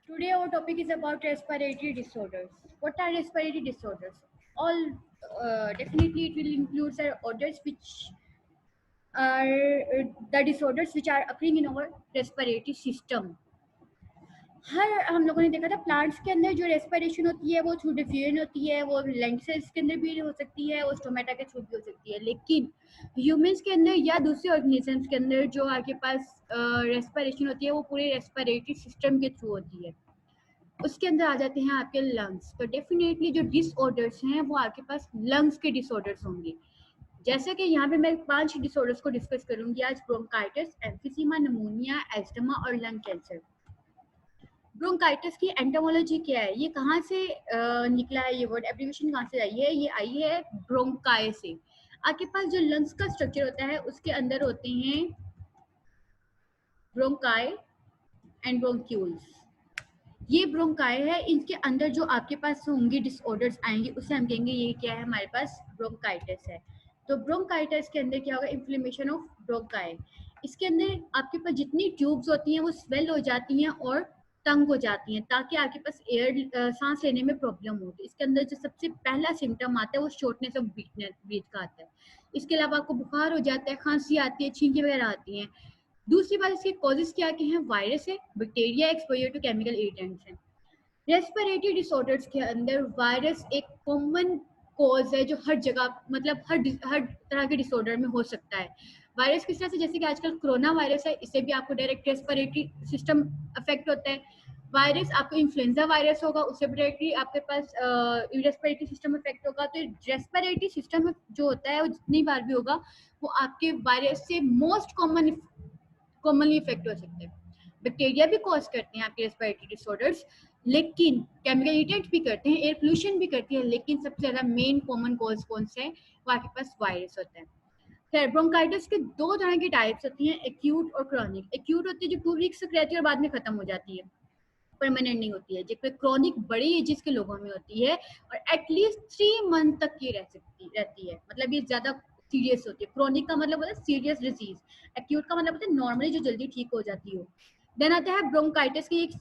Today our topic is about respiratory disorders. What are respiratory disorders? All definitely it will include disorders which are the disorders which are occurring in our respiratory system. हर हम लोगों ने देखा था plants के अंदर जो respiration होती है वो थ्रू डिफ्यूजन होती है, वो लेंसेज के अंदर भी हो सकती है, वो स्टोमेटा के थ्रू भी हो सकती है, लेकिन ह्यूमंस के अंदर या दूसरे ऑर्गेनिजम्स के अंदर जो आपके पास रेस्पिरेशन होती है वो पूरे रेस्पिरेटरी सिस्टम के थ्रू होती है। उसके अंदर आ जाते हैं आपके लंग्स। तो डेफिनेटली जो डिसऑर्डर्स हैं वो आपके पास लंग्स के डिसऑर्डर्स होंगे। जैसे कि यहाँ पे मैं 5 डिसऑर्डर्स को डिस्कस करूंगी आज: ब्रोंकाइटिस, एम्फिसीमा, निमोनिया, एस्थमा और लंग कैंसर। ब्रोंकाइटिस की एंटोमोलॉजी क्या है, ये कहाँ से निकला है, ये वर्ड एब्रीविएशन कहाँ से आई है? ये आई है ब्रोंकाई से। आपके पास जो लंग्स का स्ट्रक्चर होता है उसके अंदर होते हैं ब्रोंकाई एंड ब्रोंक्यूल्स। ये ब्रोंकाई है, इनके अंदर जो आपके पास होंगे डिसऑर्डर्स आएंगे उसे हम कहेंगे ये क्या है, हमारे पास ब्रोंकाइटिस है। तो ब्रोंकाइटिस के अंदर क्या होगा, इन्फ्लेमेशन ऑफ ब्रोंकाई। इसके अंदर आपके पास जितनी ट्यूब्स होती हैं वो स्वेल हो जाती हैं और तंग हो जाती हैं ताकि आपके पास एयर सांस लेने में प्रॉब्लम हो। इसके अंदर जो सबसे पहला सिम्टम आता है वो शॉर्टनेस ऑफ ब्रीथ का आता है। इसके अलावा आपको बुखार हो जाता है, खांसी आती है, छींकें वगैरह आती हैं। दूसरी बात, इसके कॉजेज क्या क्या हैं? वायरस है, bacteria, exposure to chemical irritants हैं। रेस्पिरेटरी डिसऑर्डर्स के अंदर वायरस एक कॉमन कॉज है जो हर जगह मतलब हर तरह के डिसऑर्डर में हो सकता है। वायरस किस तरह से, जैसे कि आजकल कोरोना वायरस है, इससे भी आपको डायरेक्ट रेस्पिरेटरी सिस्टम अफेक्ट होता है। वायरस आपको इन्फ्लुएंजा वायरस होगा, उससे डायरेक्टली आपके पास रेस्पिरेटरी सिस्टम अफेक्ट होगा। तो रेस्पिरेटरी सिस्टम जो होता है वो जितनी बार भी होगा वो आपके वायरस से मोस्ट कॉमनली इफेक्ट हो सकते हैं। बैक्टीरिया भी कॉज करते हैं आपके रेस्पिरेटरी डिसऑर्डर्स, लेकिन केमिकल इरिटेंट भी करते हैं, एयर पोल्यूशन भी करती है, लेकिन सबसे ज्यादा मेन कॉमन कॉज कौन सा है? वो आपके पास वायरस होता है। खैर, ब्रोंकाइटिस के 2 तरह की टाइप्स होती हैं, एक्यूट और क्रॉनिक। एक्यूट होती है जो 2 वीक्स तक रहती है और बाद में खत्म हो जाती है, परमानेंट नहीं होती है। जबकि क्रॉनिक बड़ी एजेस के लोगों में होती है और एटलीस्ट 3 मंथ तक की रहती है, मतलब ये ज्यादा सीरियस होती है। क्रॉनिक का मतलब होता है सीरियस डिजीज, एक्यूट का मतलब होता है नॉर्मली जो जल्दी ठीक हो जाती हो। देन आता है ब्रोंकाइटिस की एक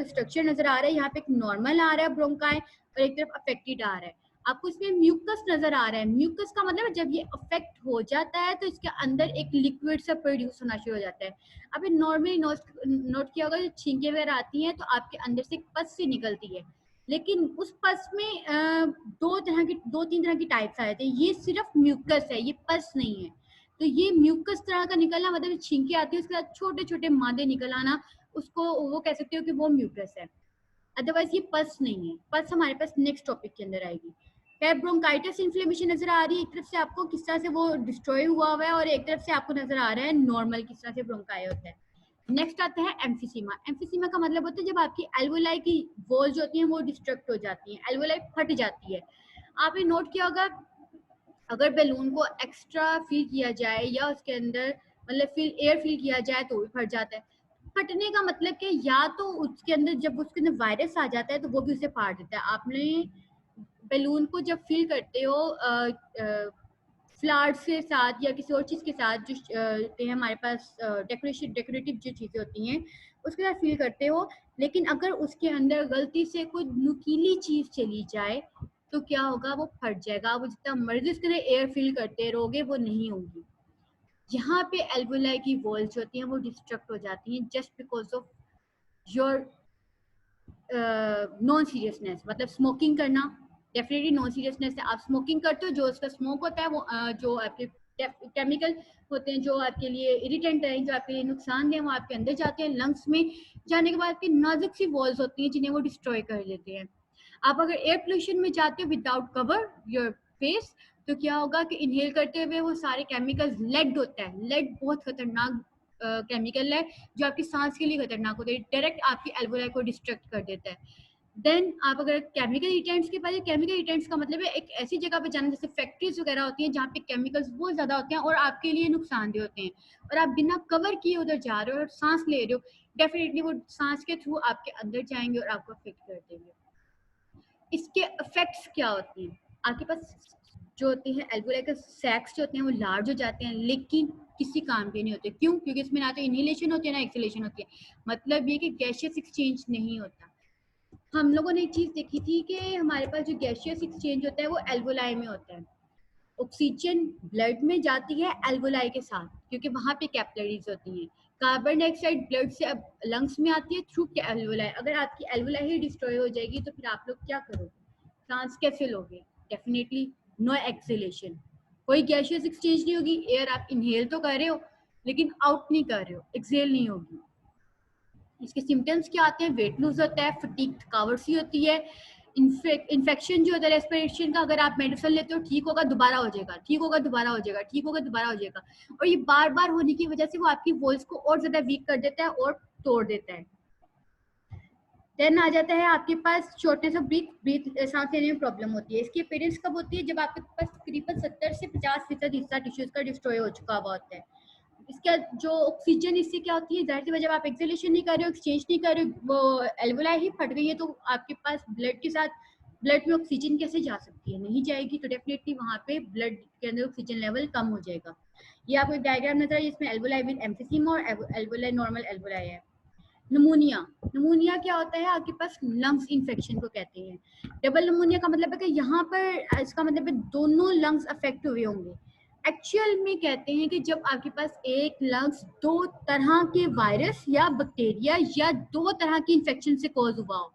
स्ट्रक्चर नजर आ रहा है, यहाँ पे एक नॉर्मल आ रहा है ब्रोंकाई और एक तरफ अफेक्टेड आ रहा है। आपको इसमें म्यूकस नजर आ रहा है। म्यूकस का मतलब जब ये अफेक्ट हो जाता है तो इसके अंदर एक लिक्विड सा प्रोड्यूस होना शुरू हो जाता है। अब नॉर्मली नोट किया होगा, जो छींके वगैरह आती हैं तो आपके अंदर से पस सी निकलती है, लेकिन उस पस में 2-3 तरह की टाइप्स आ जाते हैं। ये सिर्फ म्यूकस है, ये पस नहीं है। तो ये म्यूकस तरह का निकलना मतलब छींके आती है उसके बाद छोटे छोटे मादे निकल आना, उसको वो कह सकते हो कि वो म्यूकस है। अदरवाइज ये पस नहीं है। पस हमारे पास नेक्स्ट टॉपिक के अंदर आएगी। खैर, ब्रोंकाइटिस इन्फ्लेमेशन नजर आ रही है, एक तरफ से आपको किस तरह से वो डिस्ट्रॉय हुआ हुआ है और एक तरफ से आपको नजर आ रहा है नॉर्मल किस तरह से ब्रोंकाई होता है। नेक्स्ट आता है एम्फिसीमा। एम्फिसीमा का मतलब होता है जब आपकी एल्वोलाई की वॉल जो होती है वो डिस्ट्रक्ट हो जाती है, एल्वोलाई फट जाती है। आपने नोट किया होगा, अगर बैलून को एक्स्ट्रा फिल किया जाए या उसके अंदर मतलब एयर फिल किया जाए तो भी फट जाता है। फटने का मतलब कि या तो उसके अंदर जब उसके अंदर वायरस आ जाता है तो वो भी उसे फाड़ देता है। आपने बैलून को जब फिल करते हो फ्लावर्स के साथ या किसी और चीज़ के साथ जो हमारे पास डेकोरेटिव जो चीज़ें होती हैं उसके साथ फिल करते हो, लेकिन अगर उसके अंदर गलती से कोई नुकीली चीज़ चली जाए तो क्या होगा, वो फट जाएगा। वो जितना मर्जी उसके अंदर एयर फिल करते रहोगे वो नहीं होगी। यहाँ पे एल्वोलाई की वॉल्स होती हैं वो डिस्ट्रक्ट हो जाती हैं just because of your non seriousness. मतलब स्मोकिंग करना डेफिनेटली नॉन सीरियसनेस है। आप स्मोकिंग करते हो, जो उसका स्मोक होता है वो जो आपके केमिकल होते हैं जो आपके लिए इरिटेंट है, जो आपके लिए नुकसान है, वो आपके अंदर जाते हैं। लंग्स में जाने के बाद आपकी नाजुक सी वॉल्स होती हैं जिन्हें वो डिस्ट्रॉय कर देते हैं। आप अगर एयर पोल्यूशन में जाते हो विदाउट कवर योर फेस तो क्या होगा कि इनहेल करते हुए वो सारे केमिकल्स, लेड होता है, लेड बहुत खतरनाक केमिकल है जो आपकी सांस के लिए खतरनाक होता है, डायरेक्ट आपकी एल्वोलाई को डिस्ट्रक्ट कर देता है। देन आप अगर केमिकल इरिटेंट्स के पास, केमिकल इरिटेंट्स का मतलब है एक ऐसी जगह पे जाना जैसे फैक्ट्रीज वगैरह होती हैं जहाँ पे केमिकल्स बहुत ज्यादा होते हैं और आपके लिए नुकसानदेह होते हैं, और आप बिना कवर किए उधर जा रहे हो और सांस ले रहे हो, डेफिनेटली वो सांस के थ्रू आपके अंदर जाएंगे और आपको अफेक्ट कर देंगे। इसके इफेक्ट्स क्या होते हैं? आपके पास जो होते हैं एल्वोलाई के सैक्स जो होते हैं वो लार्ज हो जाते हैं, लेकिन किसी काम के नहीं होते। क्यों? क्योंकि इसमें ना तो इनहेलेशन होती है ना एक्सहेलेशन होती है। मतलब ये कि गैसियस एक्सचेंज नहीं होता। हम लोगों ने एक चीज देखी थी कि हमारे पास जो गैसियस एक्सचेंज होता है वो एल्वोलाई में होता है। ऑक्सीजन ब्लड में जाती है एल्वोलाई के साथ, क्योंकि वहां पे कैपिलरीज होती हैं। कार्बन डाइऑक्साइड ब्लड से अब लंग्स में आती है थ्रू एल्वोलाई। अगर आपकी एल्वोलाई ही डिस्ट्रॉय हो जाएगी तो फिर आप लोग क्या करोगे, सांस कैसे लोगे? डेफिनेटली नो एक्सेलेशन, कोई गैसियस एक्सचेंज नहीं होगी। एयर आप इनहेल तो कर रहे हो लेकिन आउट नहीं कर रहे हो, एक्सेल नहीं होगी। इसके सिम्टम्स क्या आते हैं? वेट लूज होता है, फटीग थकावट सी होती है, इन्फेक्शन जो होता है रेस्पिरेशन का, अगर आप मेडिसिन लेते हो ठीक होगा दोबारा हो जाएगा, ठीक होगा दोबारा हो जाएगा, ठीक होगा दोबारा हो जाएगा। और ये बार बार होने की वजह से वो आपकी वॉइस को और ज्यादा वीक कर देता है और तोड़ देता है। देन आ जाता है आपके पास शॉर्टनेस ऑफ ब्रीथ सांस लेने में प्रॉब्लम होती है। इसकी अपीयरेंस कब होती है? जब आपके पास तकरीबन 70 से 50% हिस्सा टिश्यूज का डिस्ट्रॉय हो चुका हुआ होता है। इसका जो ऑक्सीजन इससे क्या होती है, जाहिर सी वजह, आप एक्सेलेशन नहीं कर रहे हो, एक्सचेंज नहीं कर रहे हो, वो एल्वोलाई ही फट गई है, तो आपके पास ब्लड के साथ ब्लड में ऑक्सीजन कैसे जा सकती है? नहीं जाएगी। तो डेफिनेटली वहां पे ब्लड के अंदर ऑक्सीजन लेवल कम हो जाएगा। ये आपको एक डायग्राम नजर है जिसमें एल्वोलाई विद एम्फिसीमा और एल्वोलाई नॉर्मल एल्वोलाई है। निमोनिया, निमोनिया क्या होता है? आपके पास लंग्स इन्फेक्शन को कहते हैं। डबल निमोनिया का मतलब है कि यहाँ पर इसका मतलब है दोनों लंग्स अफेक्ट हुए होंगे। एक्चुअल में कहते हैं कि जब आपके पास एक लंग्स दो तरह के वायरस या बैक्टीरिया या दो तरह की इन्फेक्शन से कॉज हुआ हो,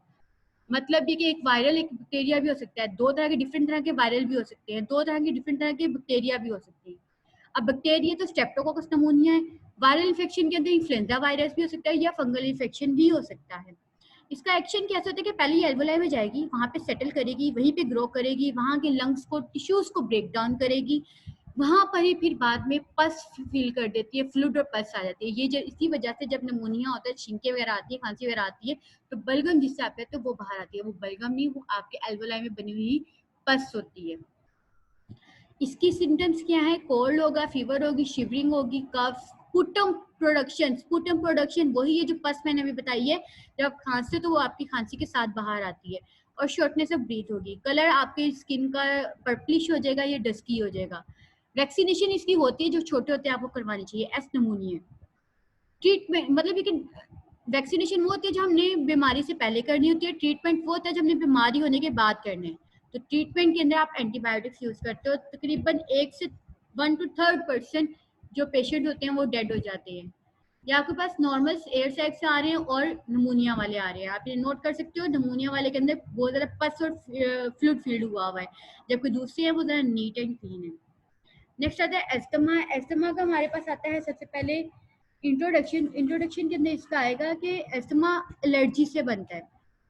मतलब ये कि एक वायरल एक बैक्टीरिया भी हो सकता है, दो तरह के डिफरेंट तरह के वायरल भी हो सकते हैं, दो तरह के डिफरेंट तरह के बैक्टीरिया भी हो सकते हैं। अब बैक्टीरिया तो स्ट्रेप्टोकोकस निमोनिया है, वायरल इन्फेक्शन के अंदर इन्फ्लुएंजा वायरस भी हो सकता है या फंगल इन्फेक्शन भी हो सकता है। इसका एक्शन कैसे होता है कि पहले एल्वोलाई में जाएगी, वहां पे सेटल करेगी, वहीं पे ग्रो करेगी, वहां के लंग्स को टिश्यूज को ब्रेक डाउन करेगी, वहां पर ही फिर बाद में पस फील कर देती है, फ्लूइड और पस आ जाती है। ये इसी वजह से जब निमोनिया होता है, छींके वगैरह आती है, खांसी वगैरह आती है, तो बलगम जिससे आप कहते हैं वो बाहर आती है। वो बलगम नहीं, वो आपके एल्वोलाई में बनी हुई पस होती है। इसकी सिम्टम्स क्या है? कोल्ड होगा, फीवर होगी, शिवरिंग होगी, कफ, स्पूटम प्रोडक्शन। स्पूटम प्रोडक्शन वही है जो पस मैंने अभी बताई है, जब आप खांसते तो वो आपकी खांसी के साथ बाहर आती है। और शॉर्टनेस ऑफ ब्रीथ होगी, कलर आपके स्किन का पर्पलिश हो जाएगा या डस्की हो जाएगा। वैक्सीनेशन इसकी होती है जो छोटे होते हैं आपको करवानी चाहिए। एस निमोनिया ट्रीटमेंट मतलब ये कि वैक्सीनेशन वो होती है जो हमने बीमारी से पहले करनी होती है, ट्रीटमेंट वो होता है जो हमने बीमारी होने के बाद करना है। तो ट्रीटमेंट के अंदर आप एंटीबायोटिक्स यूज करते हो, तकरीबन 1 से 1 to 3% जो पेशेंट होते हैं वो डेड हो जाते हैं। या आपके पास नॉर्मल एयर सैक्स आ रहे हैं और निमोनिया वाले आ रहे हैं। आप ये नोट कर सकते हो, निमोनिया वाले के अंदर बहुत ज्यादा पस और फ्लूइड फील्ड हुआ हुआ है, जबकि दूसरे हैं वो जरा नीट एंड क्लीन है। नेक्स्ट आता है एस्थमा। एस्थमा का हमारे पास आता है सबसे पहले इंट्रोडक्शन के अंदर इसका आएगा कि एस्थमा एलर्जी से बनता है।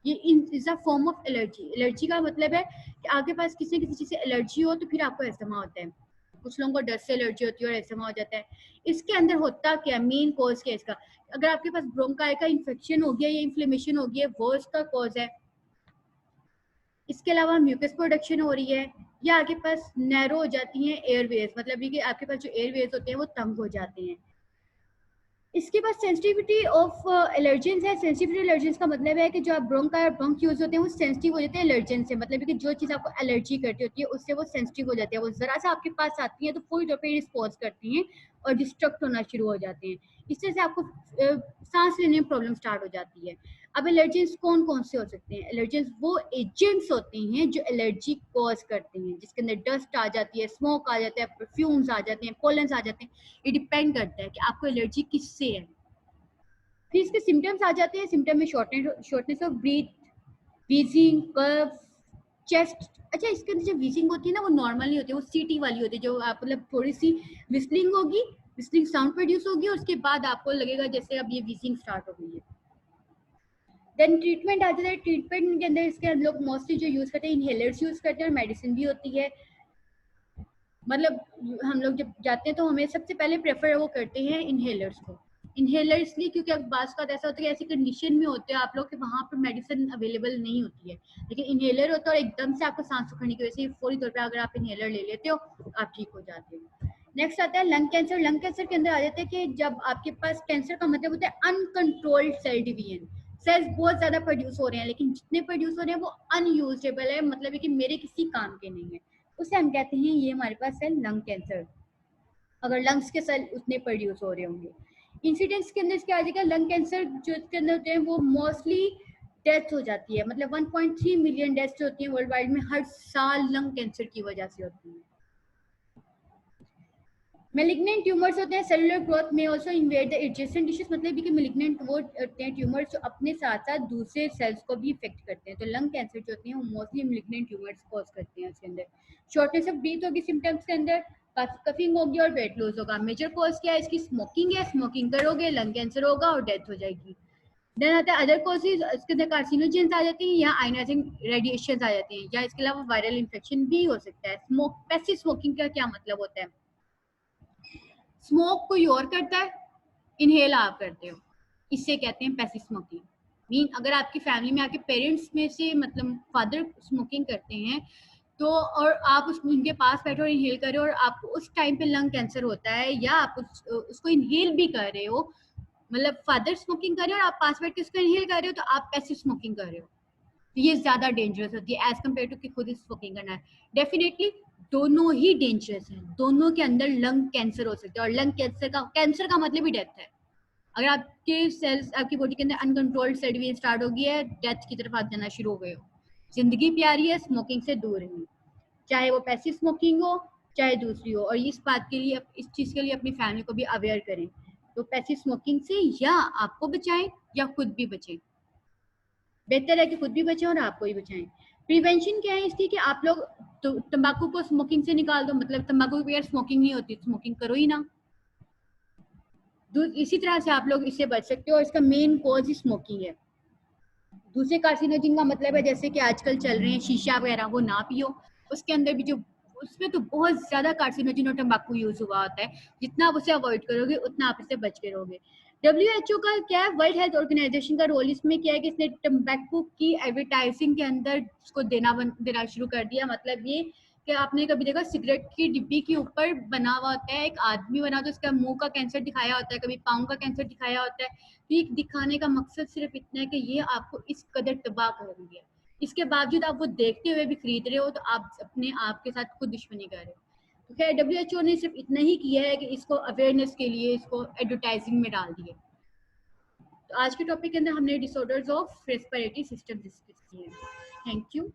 ये is a form of allergy. Allergy का मतलब है कि आपके पास किसी न किसी चीज से एलर्जी हो तो फिर आपको एस्थमा होता है। कुछ लोगों को डस्ट से एलर्जी होती है और एस्थमा हो जाता है। इसके अंदर होता क्या, मेन कॉज क्या है इसका? अगर आपके पास ब्रोंकाई का इन्फेक्शन हो गया या इन्फ्लेमेशन हो गया, वो इसका कॉज है। इसके अलावा म्यूकस प्रोडक्शन हो रही है, या आपके पास नैरो हो जाती हैं एयरवेज, मतलब ये कि आपके पास जो एयरवेज होते हैं वो तंग हो जाते हैं। इसके बाद सेंसिटिविटी ऑफ एलर्जेंस है। सेंसिटिविटी एलर्जेंस का मतलब है कि जो आप ब्रोंका और ब्रोंक्यूल्स होते हैं वो सेंसिटिव हो जाते हैं एलर्जेन से, मतलब कि जो चीज़ आपको एलर्जी करती होती है उससे वो सेंसिटिव हो जाते हैं। वो जरा सा आपके पास आती है तो पूरी तौर पर रिस्पॉन्स करती हैं और डिस्ट्रक्ट होना शुरू हो जाते हैं। इस तरह से आपको सांस लेने में प्रॉब्लम स्टार्ट हो जाती है। अब एलर्जेंस कौन कौन से हो सकते हैं? एलर्जेंस वो एजेंट्स होते हैं जो एलर्जी कॉज करते हैं, जिसके अंदर डस्ट आ जाती है, स्मोक आ जाता है, परफ्यूम्स आ जाते हैं, पोलेंस आ जाते हैं। ये डिपेंड करता है कि आपको एलर्जी किससे है। फिर इसके सिम्टम्स आ जाते हैं। सिम्टम में shortness of breath, wheezing, cough, chest. अच्छा, इसके अंदर जो वीजिंग होती है ना वो नॉर्मल नहीं होती, वो सीटी वाली होती है, जो आप मतलब थोड़ी सी विस्लिंग होगी, विस्लिंग साउंड प्रोड्यूस होगी और उसके बाद आपको लगेगा जैसे अब ये वीजिंग स्टार्ट हो गई है। देन ट्रीटमेंट आ जाता है। ट्रीटमेंट के अंदर इसके लोग मोस्टली जो यूज करते हैं इनहेलर्स यूज करते हैं और मेडिसिन भी होती है। मतलब हम लोग जब जाते हैं तो हमें सबसे पहले प्रेफर वो करते हैं इनहेलर्स को। इनहेलर इसलिए क्योंकि अब बात का ऐसा होता है कि ऐसी कंडीशन में होते हैं आप लोग कि वहाँ पर मेडिसिन अवेलेबल नहीं होती है, लेकिन इनहेलर होता है और एकदम से आपको सांस सुखने की वजह से फौरी तौर पर अगर आप इनहेलर ले लेते हो तो आप ठीक हो जाते हो। नेक्स्ट आता है लंग कैंसर। लंग कैंसर के अंदर आ जाते हैं कि जब आपके पास कैंसर का मतलब होता है अनकंट्रोल्ड सेल डिवीजन। सेल्स बहुत ज्यादा प्रोड्यूस हो रहे हैं लेकिन जितने प्रोड्यूस हो रहे हैं वो अनयूजेबल है, मतलब है कि मेरे किसी काम के नहीं है, उसे हम कहते हैं ये हमारे पास है लंग कैंसर, अगर लंग्स के सेल उतने प्रोड्यूस हो रहे होंगे। इंसिडेंट्स के अंदर क्या आ जाएगा, लंग कैंसर जो इसके अंदर होते हैं वो मोस्टली डेथ हो जाती है, मतलब 1.3 मिलियन डेथ्स होती हैं वर्ल्ड वाइड में हर साल लंग कैंसर की वजह से होती हैं। मेलिग्नेंट ट्यूमर्स होते हैं सेलुलर ग्रोथ में also invade the adjacent tissues, मतलब कि मेलिग्नेंट वो होते हैं ट्यूमर्स जो अपने साथ साथ दूसरे सेल्स को भी इफेक्ट करते हैं। तो लंग कैंसर जो होते हैं वो मोस्टली मेलिग्नेंट ट्यूमर्स कॉज करते हैं। उसके अंदर शॉर्टनेस ऑफ ब्रीथ होगी सिम्टम्स के अंदर, कफिंग होगी और वेट लॉस होगा। मेजर कॉज क्या है इसकी? स्मोकिंग है, स्मोकिंग करोगे लंग कैंसर होगा और डेथ हो जाएगी। देन आता है अदर कॉजेज, इसके अंदर कार्सिनोजेंस आ जाती हैं या आयनाइजिंग रेडिएशन आ जाती हैं, या इसके अलावा वायरल इन्फेक्शन भी हो सकता है। पैसिव स्मोकिंग का क्या मतलब होता है? स्मोक कोई और करता है, इनहेल आप करते हो, इससे कहते हैं पैसिव स्मोकिंग। मीन अगर आपकी फैमिली में आपके पेरेंट्स में से मतलब फादर स्मोकिंग करते हैं तो, और आप उनके पास बैठे और इनहेल कर रहे हो और आपको उस टाइम पे लंग कैंसर होता है, या आप उसको इनहेल भी कर रहे हो, मतलब फादर स्मोकिंग कर रहे हो और आप पास बैठ के उसको इनहेल कर रहे हो, तो आप पैसिव स्मोकिंग कर रहे हो। तो ये ज्यादा डेंजरस होती है एज कम्पेयर टू कि खुद स्मोकिंग करना है। डेफिनेटली दोनों ही डेंजरस हैं, दोनों के अंदर लंग कैंसर हो सकता है, और लंग कैंसर का मतलब ही डेथ है। अगर आपके सेल्स आपकी बॉडी के अंदर अनकंट्रोल्ड सेल डिवीजन स्टार्ट हो गया है, डेथ की तरफ आप जाना शुरू हो गए हो। जिंदगी प्यारी है, स्मोकिंग से दूर रहिए, चाहे वो पैसिव स्मोकिंग हो चाहे दूसरी हो, और इस बात के लिए इस चीज के लिए अपनी फैमिली को भी अवेयर करें। तो पैसिव स्मोकिंग से या आपको बचाएं या खुद भी बचें, बेहतर है कि खुद भी बचें और आपको ही बचाएं। प्रिवेंशन क्या है इसकी? कि आप लोग तो तंबाकू को स्मोकिंग से निकाल दो, मतलब तंबाकू के बगैर स्मोकिंग नहीं होती, स्मोकिंग करो ही ना। इसी तरह से आप लोग इससे बच सकते हो, और इसका मेन कॉज ही स्मोकिंग है। दूसरे कार्सिनोजन का मतलब है जैसे कि आजकल चल रहे हैं शीशा वगैरह, वो ना पियो। उसके अंदर भी जो उसमें तो बहुत ज्यादा कार्सिनोजन और तंबाकू यूज हुआ होता है, जितना आप उसे अवॉइड करोगे उतना आप इससे बच के रहोगे। WHO का क्या है, वर्ल्ड हेल्थ ऑर्गेनाइजेशन का रोल इसमें क्या है कि इसने तंबाकू की एडवर्टाइजिंग के अंदर उसको देना शुरू कर दिया। मतलब ये कि आपने कभी देखा सिगरेट की डिब्बी के ऊपर बना हुआ होता है एक आदमी बना, तो उसका मुंह का कैंसर दिखाया होता है, कभी पाँव का कैंसर दिखाया होता है। तो ये दिखाने का मकसद सिर्फ इतना है कि ये आपको इस कदर तबाह कर रही है, इसके बावजूद आप वो देखते हुए भी खरीद रहे हो, तो आप अपने आप के साथ खुद दुश्मनी कर रहे हो। तो खैर WHO ने सिर्फ इतना ही किया है कि इसको अवेयरनेस के लिए इसको एडवर्टाइजिंग में डाल दिए। तो आज के टॉपिक के अंदर हमने disorders of respiratory system discuss किए हैं। Thank you.